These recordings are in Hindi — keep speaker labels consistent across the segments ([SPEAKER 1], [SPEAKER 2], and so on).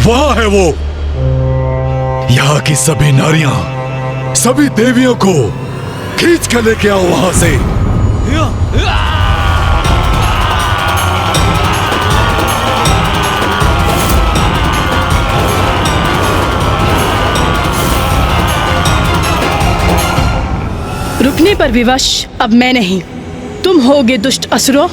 [SPEAKER 1] वहां है वो। यहाँ की सभी नारियां, सभी देवियों को खींच कर लेके आओ वहां से।
[SPEAKER 2] रुकने पर विवश अब मैं नहीं, तुम होगे दुष्ट असुरों।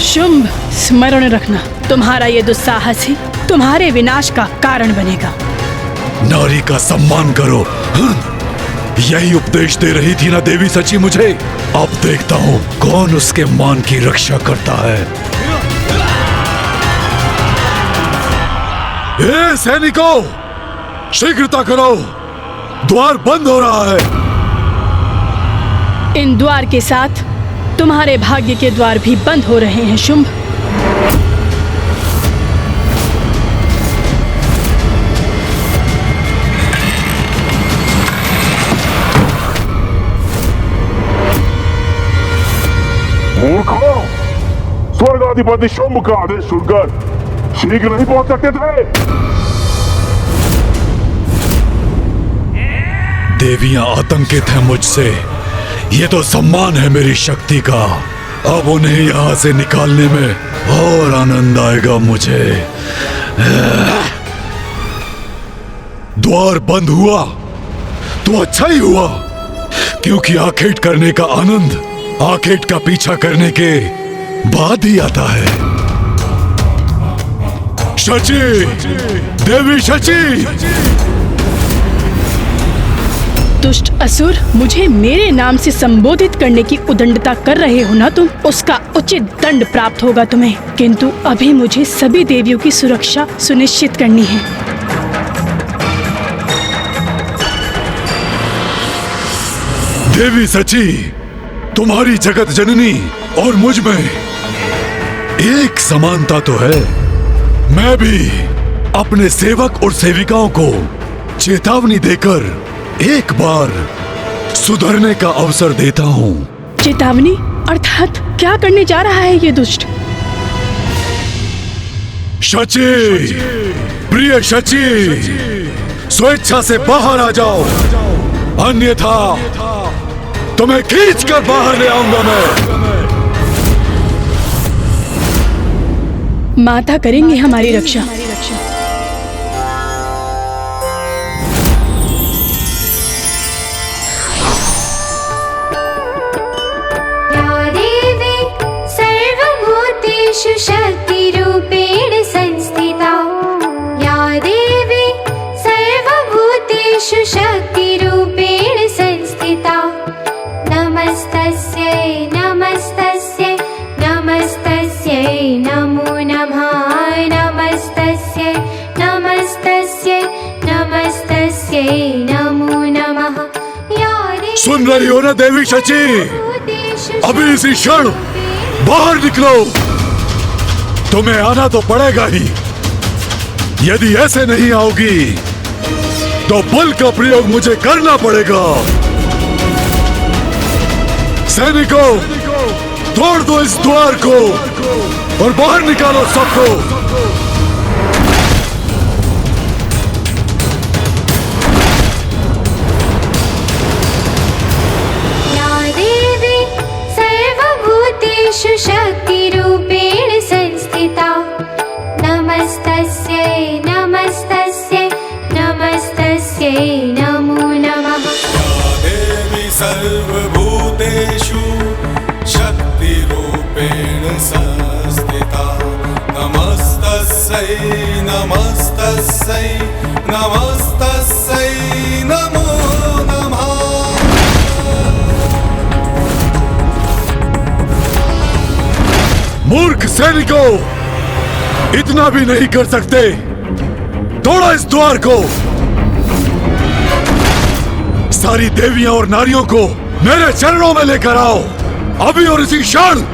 [SPEAKER 2] शुंभ, स्मरण रखना, तुम्हारा ये दुस्साहस ही तुम्हारे विनाश का कारण बनेगा।
[SPEAKER 1] नारी का सम्मान करो। यही उपदेश दे रही थी ना देवी सची मुझे। अब देखता हूँ कौन उसके मान की रक्षा करता है। ए सैनिकों, शीघ्रता करो, द्वार बंद हो रहा है।
[SPEAKER 2] इन द्वार के साथ तुम्हारे भाग्य के द्वार भी बंद हो रहे हैं शुंभ।
[SPEAKER 3] मूर्खों, स्वर्गाधिपति शुंभ का आदेश सुनकर शीघ्र नहीं पहुंच सकते थे।
[SPEAKER 1] देवियां आतंकित हैं मुझसे। ये तो सम्मान है मेरी शक्ति का। अब उन्हें यहाँ से निकालने में और आनंद आएगा मुझे। द्वार बंद हुआ तो अच्छा ही हुआ, क्योंकि आखेट करने का आनंद आखेट का पीछा करने के बाद ही आता है। शची, देवी शची।
[SPEAKER 2] दुष्ट असुर, मुझे मेरे नाम से संबोधित करने की उदंडता कर रहे हो ना तुम, उसका उचित दंड प्राप्त होगा तुम्हें। किंतु अभी मुझे सभी देवियों की सुरक्षा सुनिश्चित करनी है।
[SPEAKER 1] देवी सची, तुम्हारी जगत जननी और मुझ में एक समानता तो है। मैं भी अपने सेवक और सेविकाओं को चेतावनी देकर एक बार सुधरने का अवसर देता हूँ।
[SPEAKER 2] चेतावनी अर्थात क्या करने जा रहा है ये दुष्ट?
[SPEAKER 1] शची, प्रिय शची, स्वेच्छा से बाहर आ जाओ, अन्यथा तुम्हें खींच कर बाहर ले आऊंगा मैं।
[SPEAKER 2] माता करेंगे हमारी रक्षा।
[SPEAKER 4] शक्तिरूपेण संस्थिता, या देवी सर्वभूतेषु शक्तिरूपेण संस्थिता। नमस्तस्यै नमस्तस्यै नमस्तस्यै नमो नमः। नमस्तस्यै नमस्तस्यै नमस्तस्यै नमो नमः।
[SPEAKER 1] सुन रही हो ना देवी शची, अभी इसी क्षण बाहर निकलो। तुम्हें आना तो पड़ेगा ही। यदि ऐसे नहीं आओगी तो बल का प्रयोग मुझे करना पड़ेगा। सैनिकों, तोड़ दो इस द्वार को और बाहर निकालो सबको।
[SPEAKER 4] या देवी सर्वभूतेषु शक्तिरूपेण संस्थिता। नमस्तस्यै नमस्तस्यै नमस्तस्यै नमो नमः।
[SPEAKER 5] देवी सर्वभूतेषु शक्तिरूपेण संस्थिता। नमस्तस्यै नमस्तस्यै नमस्तस्यै नमो नमः।
[SPEAKER 1] मूर्ख सैनिकों, इतना भी नहीं कर सकते। तोड़ो इस द्वार को। सारी देवियां और नारियों को मेरे चरणों में लेकर आओ, अभी और इसी क्षण।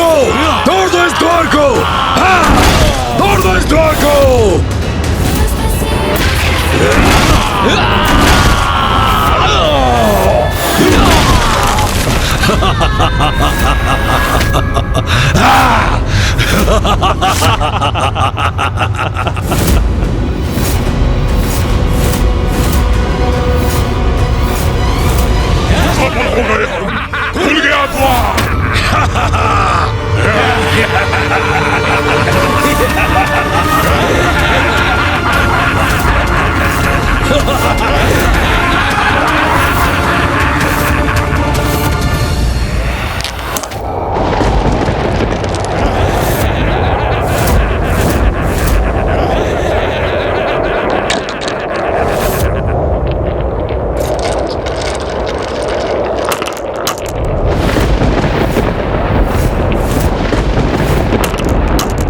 [SPEAKER 1] दो, तोड़ दो इस द्वार को। हाँ, तोड़ दो इस द्वार को।
[SPEAKER 3] सफल हो गए हम, खुल गया द्वार।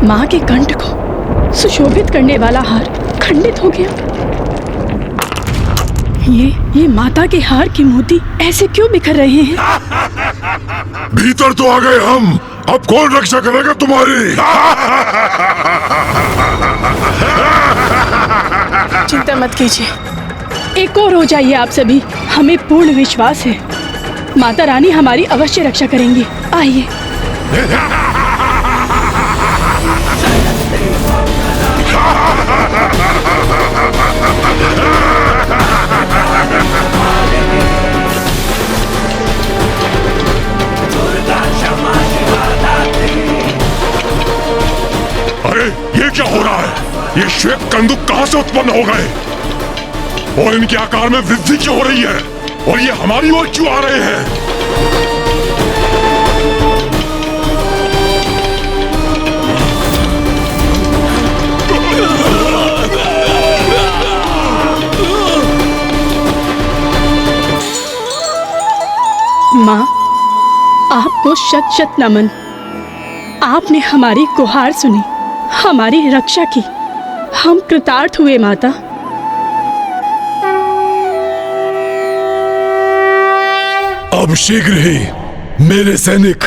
[SPEAKER 2] माँ के कंठ को सुशोभित करने वाला हार खंडित हो गया। ये माता के हार के मोती ऐसे क्यों बिखर रहे हैं?
[SPEAKER 3] भीतर तो आ गए हम, अब कौन रक्षा करेगा तुम्हारी?
[SPEAKER 2] चिंता मत कीजिए, एक और हो जाइए आप सभी। हमें पूर्ण विश्वास है माता रानी हमारी अवश्य रक्षा करेंगी। आइए।
[SPEAKER 3] अरे ये क्या हो रहा है? ये श्वेत कंदुक कहां से उत्पन्न हो गए और इनके आकार में वृद्धि क्यों हो रही है और ये हमारी ओर क्यों आ रहे हैं?
[SPEAKER 2] माँ, आपको शत शत नमन। आपने हमारी गुहार सुनी, हमारी रक्षा की। हम कृतार्थ हुए माता।
[SPEAKER 1] अब शीघ्र ही मेरे सैनिक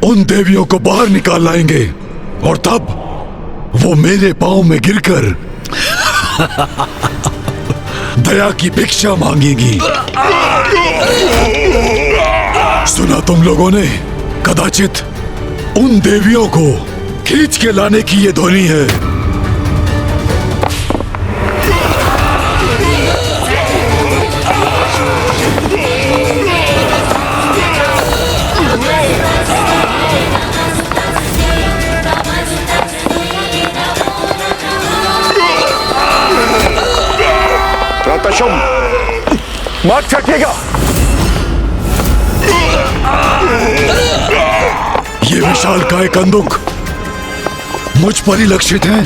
[SPEAKER 1] उन देवियों को बाहर निकाल लाएंगे और तब वो मेरे पांव में गिरकर दया की भिक्षा मांगेंगी। सुना तुम लोगों ने? कदाचित उन देवियों को खींच के लाने की ये ध्वनि है।
[SPEAKER 3] मत छकिएगा।
[SPEAKER 1] ये विशालकाय कंदुक मुझ पर ही लक्षित है।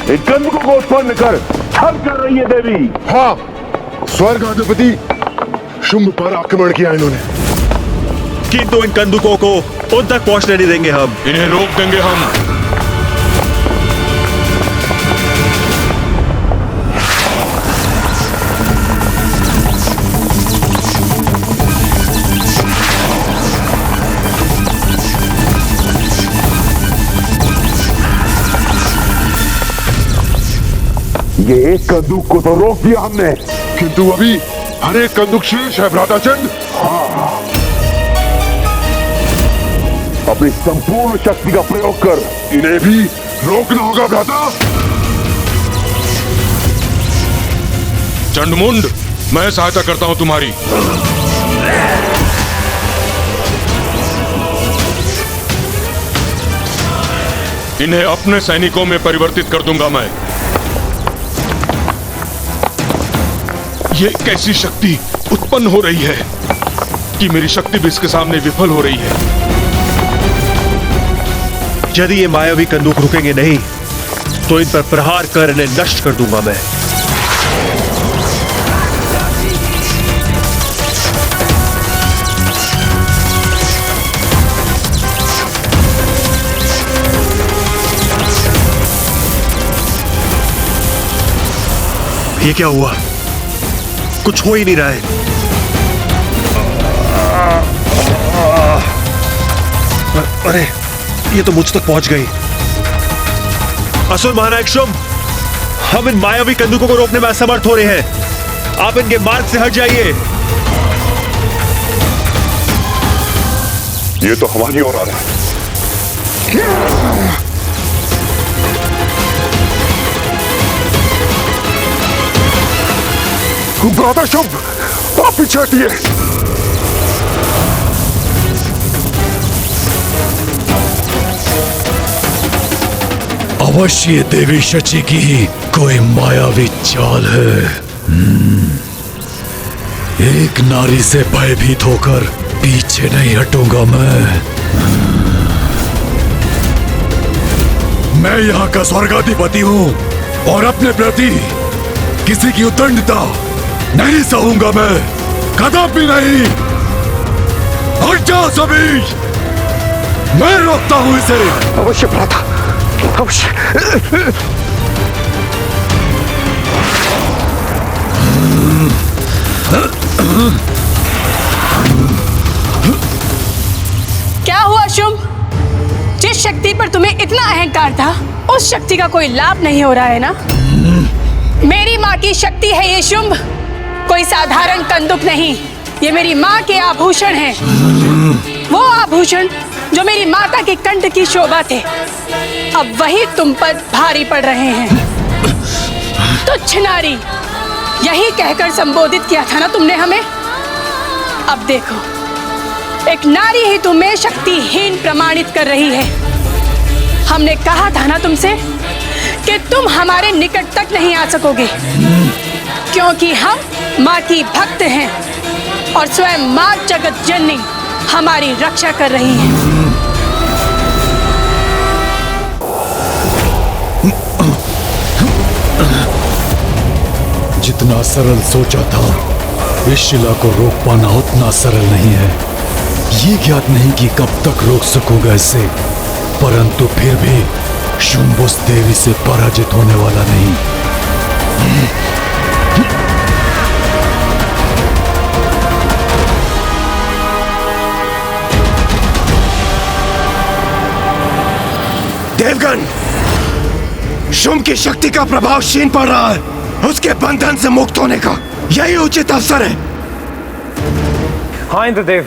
[SPEAKER 3] एक कंदुक को उत्पन्न कर छल कर रही है देवी।
[SPEAKER 6] हाँ, स्वर्ग अधिपति शुंभ पर आक्रमण किया इन्होंने,
[SPEAKER 7] किंतु इन कंदुकों को उन तक पहुंचने नहीं देंगे हम।
[SPEAKER 3] इन्हें रोक देंगे हम। ये एक कंदुक को तो रोक दिया हमने,
[SPEAKER 6] किंतु अभी हर एक कंदुक शेष है भ्राताचंद।
[SPEAKER 3] अपनी संपूर्ण शक्ति का प्रयोग कर
[SPEAKER 6] इन्हें भी रोकना होगा भ्राता।
[SPEAKER 3] चंडमुंड, मैं सहायता करता हूं तुम्हारी। इन्हें अपने सैनिकों में परिवर्तित कर दूंगा मैं। ये कैसी शक्ति उत्पन्न हो रही है कि मेरी शक्ति भी इसके सामने विफल हो रही है।
[SPEAKER 7] यदि ये मायावी कंदूक रुकेंगे नहीं तो इन पर प्रहार कर इन्हें नष्ट कर दूंगा मैं। ये क्या हुआ? कुछ हो ही नहीं रहा है। अरे ये तो मुझ तक पहुंच गई। असुर महानायक शुंभ, हम इन मायावी कंदुकों को रोकने में असमर्थ हो रहे हैं। आप इनके मार्ग से हट जाइए।
[SPEAKER 6] ये तो हमारी ओर आ रहा है। ब्रदर शुभ, आप पीछे हटिए।
[SPEAKER 1] अवश्य ये देवी शची की ही कोई मायावी चाल है। एक नारी से भयभीत होकर पीछे नहीं हटूंगा मैं यहाँ का स्वर्गाधिपति हूँ और अपने प्रति किसी की उद्दंडता नहीं सहूंगा मैं, कदापि नहीं। हट जाओ सभी, मैं रोकता हूँ इसे।
[SPEAKER 6] अवश्य भ्राता, अवश्य।
[SPEAKER 2] क्या हुआ शुंभ? जिस शक्ति पर तुम्हें इतना अहंकार था, उस शक्ति का कोई लाभ नहीं हो रहा है ना? मेरी माँ की शक्ति है ये शुंभ, कोई साधारण कंदुक नहीं। ये मेरी माँ के आभूषण हैं। वो आभूषण जो मेरी माता के कंठ की शोभा थे, अब वही तुम पर भारी पड़ रहे हैं। तुच्छ नारी, यही कहकर संबोधित किया था ना तुमने हमें? अब देखो, एक नारी ही तुम्हें शक्तिहीन प्रमाणित कर रही है। हमने कहा था ना तुमसे कि तुम हमारे निकट तक नहीं आ सकोगे, क्योंकि हम माँ की भक्त हैं और स्वयं माँ जगत जननी हमारी रक्षा कर रही हैं।
[SPEAKER 1] जितना सरल सोचा था, इस शिला को रोक पाना उतना सरल नहीं है। ये ज्ञात नहीं कि कब तक रोक सकूंगा इसे, परंतु फिर भी शुंभ उस देवी से पराजित होने वाला नहीं।
[SPEAKER 8] देवगण, शुंभ की शक्ति का प्रभाव क्षीण पड़ रहा है। उसके बंधन से मुक्त होने का यही उचित अवसर है।
[SPEAKER 9] हाँ इंद्रदेव।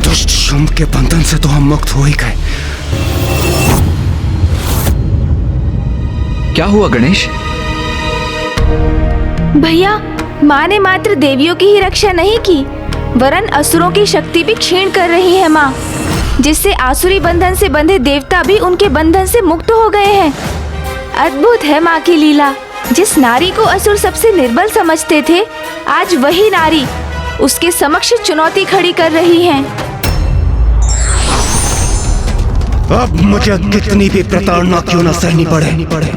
[SPEAKER 8] दुष्ट शुंभ के बंधन से तो हम मुक्त हो ही गए।
[SPEAKER 10] क्या हुआ गणेश?
[SPEAKER 11] भैया, माँ ने मात्र देवियों की ही रक्षा नहीं की, वरन असुरों की शक्ति भी क्षीण कर रही है माँ, जिससे आसुरी बंधन से बंधे देवता भी उनके बंधन से मुक्त हो गए हैं। अद्भुत है माँ की लीला। जिस नारी को असुर सबसे निर्बल समझते थे, आज वही नारी उसके समक्ष चुनौती खड़ी कर रही है।
[SPEAKER 8] अब मुझे कितनी भी प्रताड़ना क्यों न सहनी पड़े,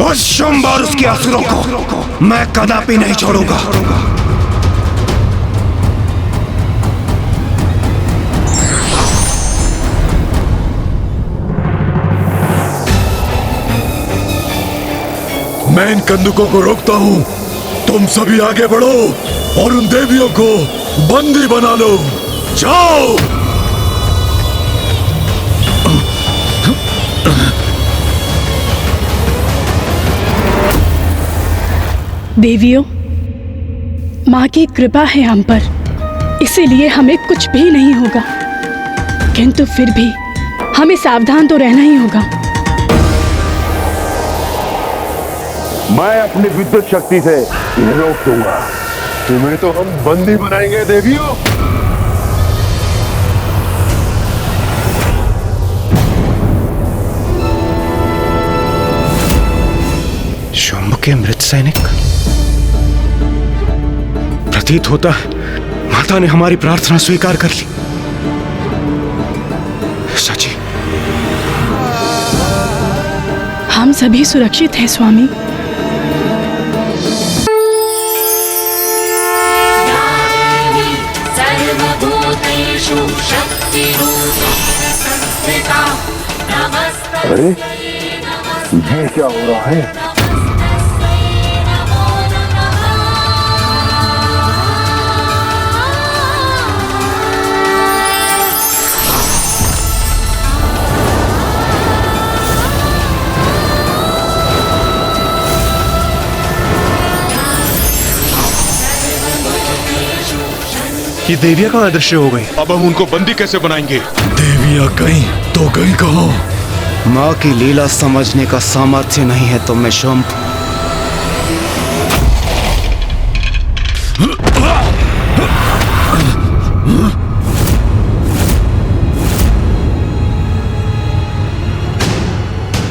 [SPEAKER 8] उस शुंभ और उसके असुरों को मैं कदापि नहीं छोड़ूंगा।
[SPEAKER 1] मैं इन कंदुकों को रोकता हूँ, तुम सभी आगे बढ़ो और उन देवियों को बंदी बना लो। जाओ।
[SPEAKER 2] देवियों, माँ की कृपा है हम पर, इसीलिए हमें कुछ भी नहीं होगा, किंतु फिर भी हमें सावधान तो रहना ही होगा।
[SPEAKER 6] मैं अपनी विद्युत शक्ति से इन्हें रोक दूंगा। तुम्हें तो हम बंदी बनाएंगे देवियों।
[SPEAKER 8] शुंभ के मृत सैनिक, प्रतीत होता है माता ने हमारी प्रार्थना स्वीकार कर ली। सची,
[SPEAKER 2] हम सभी सुरक्षित हैं स्वामी।
[SPEAKER 4] सर्वभूतेषु
[SPEAKER 6] अरे ये क्या हो रहा है?
[SPEAKER 7] ये देवियां कहाँ अदृश्य हो गई?
[SPEAKER 3] अब हम उनको बंदी कैसे बनाएंगे?
[SPEAKER 1] देवियां गई तो गई कहाँ?
[SPEAKER 8] माँ की लीला समझने का सामर्थ्य नहीं है तुम में शुंभ।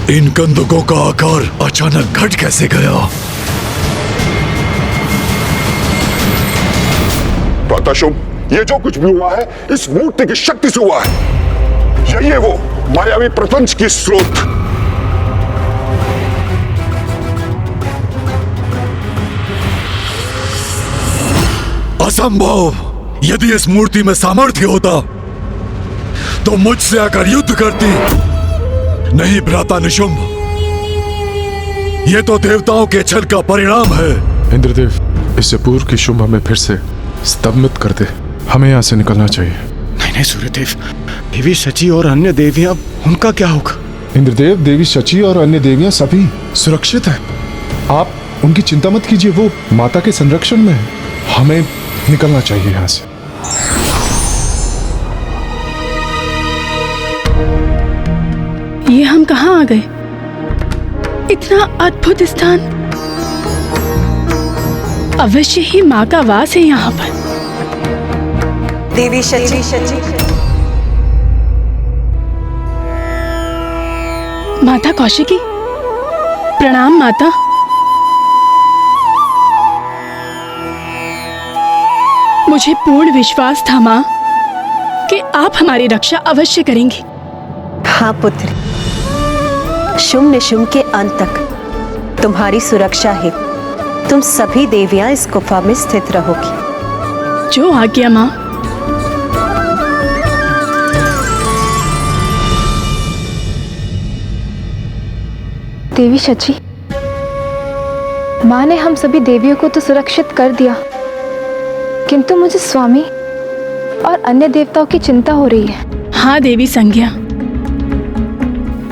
[SPEAKER 1] इन कंदुकों का आकार अचानक घट कैसे गया?
[SPEAKER 6] पता शुंभ, ये जो कुछ भी हुआ है इस मूर्ति की शक्ति से हुआ है। यही है वो मायावी प्रपंच की स्रोत।
[SPEAKER 1] असंभव! यदि इस मूर्ति में सामर्थ्य होता तो मुझसे आकर युद्ध करती। नहीं भ्राता निशुंभ, ये तो देवताओं के छल का परिणाम है।
[SPEAKER 3] इंद्रदेव, इससे पूर्व की शुंभ हमें फिर से स्तंभित कर दे। हमें यहाँ से निकलना चाहिए।
[SPEAKER 8] नहीं नहीं सूर्यदेव, देवी शची और अन्य देवियां, उनका क्या होगा?
[SPEAKER 3] इंद्रदेव, देवी शची और अन्य देवियां सभी सुरक्षित हैं। आप उनकी चिंता मत कीजिए, वो माता के संरक्षण में है। हमें निकलना चाहिए यहाँ से।
[SPEAKER 2] ये हम कहाँ आ गए? इतना अद्भुत स्थान। अवश्य ही माँ का वास है यहाँ पर।
[SPEAKER 9] देवी शची।
[SPEAKER 2] माता कौशिकी, प्रणाम माता। मुझे पूर्ण विश्वास था माँ कि आप हमारी रक्षा अवश्य करेंगी।
[SPEAKER 9] हाँ पुत्री, शुंभ निशुंभ के अंत तक तुम्हारी सुरक्षा है। तुम सभी देवियां इस गुफा में स्थित रहोगी।
[SPEAKER 2] जो आज्ञा माँ।
[SPEAKER 11] देवी शची, माँ ने हम सभी देवियों को तो सुरक्षित कर दिया, किंतु मुझे स्वामी और अन्य देवताओं की चिंता हो रही है।
[SPEAKER 2] हाँ देवी संज्ञा,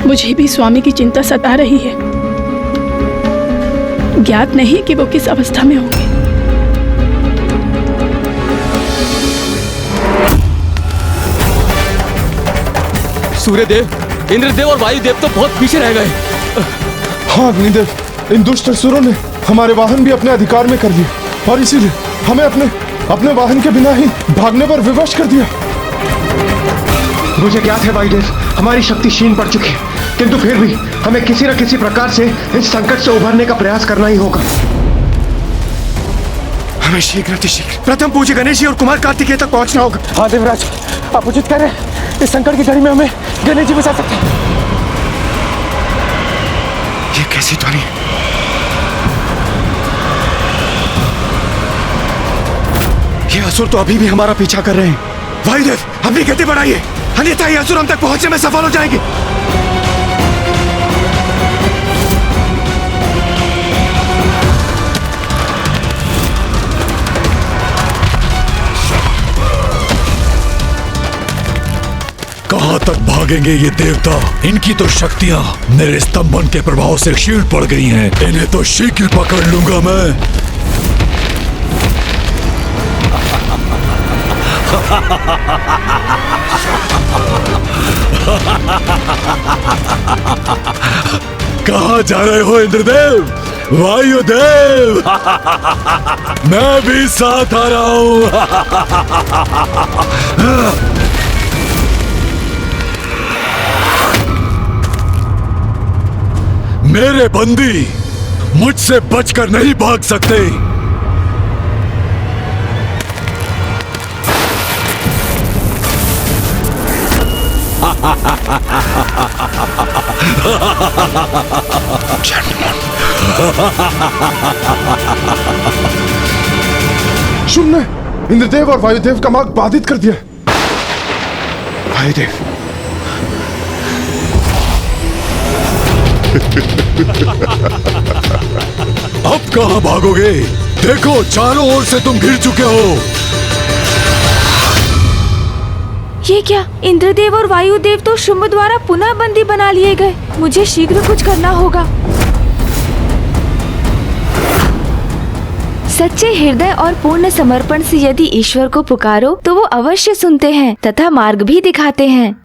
[SPEAKER 2] मुझे भी स्वामी की चिंता सता रही है। ज्ञात नहीं कि वो किस अवस्था में होंगे।
[SPEAKER 10] सूर्यदेव, इंद्रदेव और वायुदेव तो बहुत पीछे रह गए।
[SPEAKER 3] हाँ अग्निदेव, इन दुष्ट असुरों ने हमारे वाहन भी अपने अधिकार में कर लिए और इसीलिए हमें अपने वाहन के बिना ही भागने पर विवश कर दिया।
[SPEAKER 8] मुझे ज्ञात है वायुदेव, हमारी शक्ति क्षीण पड़ चुकी है, किंतु फिर भी हमें किसी न किसी प्रकार से इस संकट से उभरने का प्रयास करना ही होगा। हमें शीघ्र प्रथम पूज्य गणेश जी और कुमार कार्तिकेय तक पहुंचना होगा। हाँ देवराज, आप उचित कह रहे हैं। इस संकट की घड़ी में हमें गणेश जी बचा सकते हैं। ये कैसी ध्वनि है? ये असुर तो अभी भी हमारा पीछा कर रहे हैं। वायुदेव, अपनी गति बढ़ाइए, अन्यथा ये असुर हम तक पहुंचने में सफल हो जाएंगे।
[SPEAKER 1] कहां तक भागेंगे ये देवता? इनकी तो शक्तियां मेरे स्तंभन के प्रभाव से क्षीण पड़ गई हैं। इन्हें तो शीघ्र पकड़ लूंगा मैं। कहां जा रहे हो इंद्रदेव, वायुदेव? मैं भी साथ आ रहा हूं। मेरे बंदी मुझसे बचकर नहीं भाग सकते।
[SPEAKER 3] शुंभ ने इंद्रदेव और वायुदेव का मार्ग बाधित कर दिया।
[SPEAKER 8] वायुदेव,
[SPEAKER 1] अब कहां भागोगे? देखो चारों ओर से तुम घिर चुके हो।
[SPEAKER 11] ये क्या? इंद्रदेव और वायुदेव तो शुंभ द्वारा पुनः बंदी बना लिए गए। मुझे शीघ्र कुछ करना होगा। सच्चे हृदय और पूर्ण समर्पण से यदि ईश्वर को पुकारो तो वो अवश्य सुनते हैं तथा मार्ग भी दिखाते हैं।